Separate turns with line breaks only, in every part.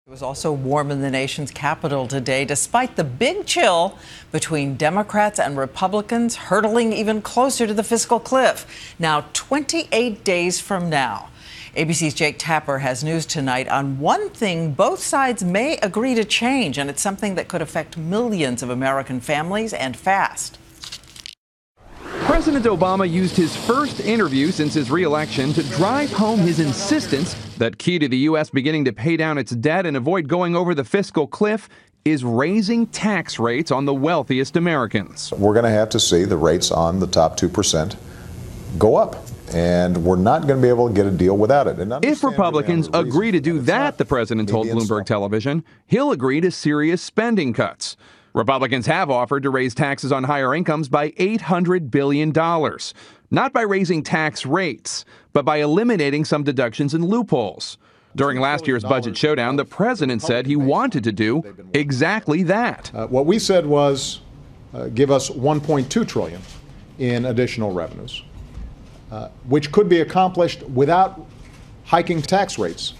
It was also warm in the nation's capital today, despite the big chill between Democrats and Republicans hurtling even closer to the fiscal cliff. Now, 28 days from now. ABC's Jake Tapper has news tonight on one thing both sides may agree to change, and it's something that could affect millions of American families and fast.
President Obama used his first interview since his re-election to drive home his insistence that key to the U.S. beginning to pay down its debt and avoid going over the fiscal cliff is raising tax rates on the wealthiest Americans.
We're going to have to see the rates on the top 2% go up, and we're not going to be able to get a deal without it.
If Republicans agree to do that, the president told Bloomberg Television, he'll agree to serious spending cuts. Republicans have offered to raise taxes on higher incomes by $800 billion, not by raising tax rates, but by eliminating some deductions and loopholes. During last year's budget showdown, the president said he wanted to do exactly that.
What we said was give us $1.2 trillion in additional revenues, which could be accomplished without hiking tax rates,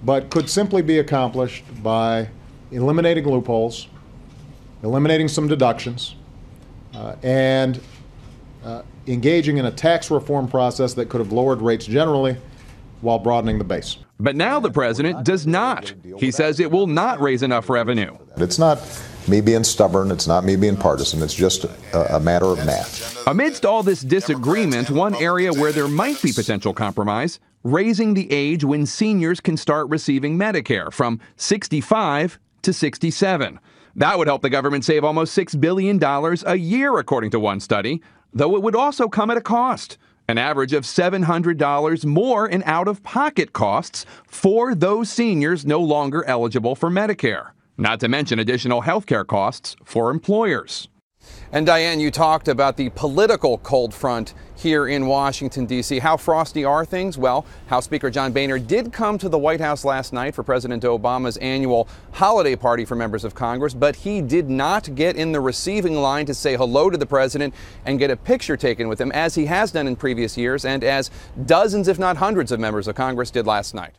but could simply be accomplished by eliminating loopholes, eliminating some deductions, and engaging in a tax reform process that could have lowered rates generally while broadening the base.
But now the president does not. He says it will not raise enough revenue.
It's not me being stubborn. It's not me being partisan. It's just a matter of math.
Amidst all this disagreement, one area where there might be potential compromise, raising the age when seniors can start receiving Medicare from 65 to 67. That would help the government save almost $6 billion a year, according to one study, though it would also come at a cost, an average of $700 more in out-of-pocket costs for those seniors no longer eligible for Medicare, not to mention additional health care costs for employers.
And Diane, you talked about the political cold front here in Washington, D.C. How frosty are things? Well, House Speaker John Boehner did come to the White House last night for President Obama's annual holiday party for members of Congress, but he did not get in the receiving line to say hello to the president and get a picture taken with him, as he has done in previous years and as dozens, if not hundreds, of members of Congress did last night.